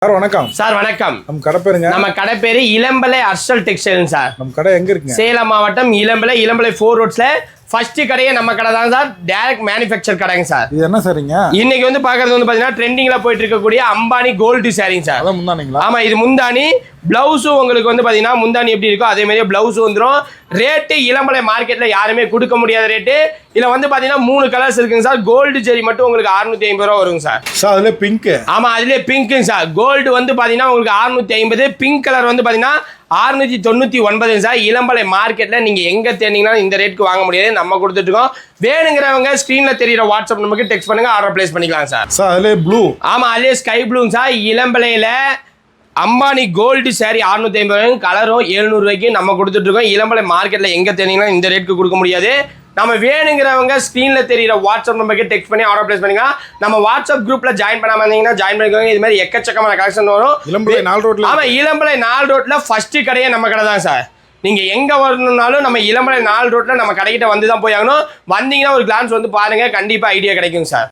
Sir வணக்கம். Sir வணக்கம். நம்ம கடை பேருங்க? நம்ம கடை பேரு இளம்பலை அர்ஷல் டெக்ஸ்டைல் சார். நம்ம கடை எங்க இருக்குங்க? சேலம் மாவட்டம் இளம்பலை 4 ரோட்ஸ்ல ஃபர்ஸ்ட் கடையே நம்ம கடை தான் சார். டைரக்ட் மேனுஃபேக்சர் கடைங்க சார். இது என்ன சரிங்க? இன்னைக்கு வந்து பாக்குறது வந்து பாத்தீங்கன்னா ட்ரெண்டிங்ல போயிட்டு இருக்கக்கூடிய அம்பானி கோல்டு சாரிங்க சார். அதான் முந்தானிங்களா? ஆமா, இது முந்தானி. பிளவுஸும் உங்களுக்கு வந்து பாத்தீங்கன்னா முந்தானி எப்படி இருக்கோ அதே மாதிரியே பிளவுஸ் வந்துடும். ரேட்டு இளம்பலை மார்க்கெட்ல யாருமே கொடுக்க முடியாத ரேட்டு. இதுல வந்து பாத்தீங்கன்னா 3 கலர்ஸ் இருக்குங்க சார். கோல்டு ஜெரி மட்டும் உங்களுக்கு 650 ரூபா வருங்க சார். சார் அதுல பிங்க். ஆமா, அதுலயே பிங்க்குங்க சார். கோல்டு வந்து பாத்தீங்கன்னா உங்களுக்கு 650, பிங்க் கலர் வந்து பாத்தீங்கன்னா 699 சார். இளம்பலை மார்க்கெட்ல நீங்க எங்க தேடிங்கன்னா இந்த ரேட்க்கு வாங்க முடியாது, நம்ம கொடுத்துட்டு இருக்கோம். வேணுங்கிறவங்க ஸ்கிரீன்ல தெரியுற வாட்ஸ்அப் நம்பருக்கு டெக்ஸ்ட் பண்ணுங்க, ஆர்டர் பிளேஸ் பண்ணிக்கலாம் சார். சார் அதுல ப்ளூ. ஆமா, அதுலயே ஸ்கை ப்ளூங்க சார். இளம்பலையில அம்பானி கோல்டு சாரி 650 ரூபாய்க்கு, கலரும் 700 ரூபாய்க்கு நம்ம கொடுத்துட்டு இருக்கோம். இளம்பலை மார்க்கெட்ல எங்க தேடிங்கன்னா இந்த ரேட்க்கு கொடுக்க முடியாது. நம்ம வேணுங்கிறவங்க ஸ்க்ரீன்ல தெரியுற வாட்ஸ்அப் நம்பருக்கு டெக்ஸ்ட் பண்ணி ஆர்டர் பிளேஸ் பண்ணுங்க. நம்ம வாட்ஸ்அப் குரூப்ல ஜாயின் பண்ணாம இருந்தீங்கன்னா ஜாயின் பண்ணிக்கோங்க. இது மாதிரி எக்கச்சக்கமான கலெக்ஷன் வரும். இளம்பலை 4 ரோட்ல. ஆமா, இளம்பலை 4 ரோட்ல ஃபர்ஸ்ட் கடையே நம்ம கடை தான் சார். நீங்க எங்க வரணும்னாலும் நம்ம இளம்பலை 4 ரோட்ல நம்ம கடைக்கிட்ட வந்து தான் போய் ஆகணும். வந்தீங்கன்னா ஒரு கிளான்ஸ் வந்து பாருங்க, கண்டிப்பா ஐடியா கிடைக்கும் சார்.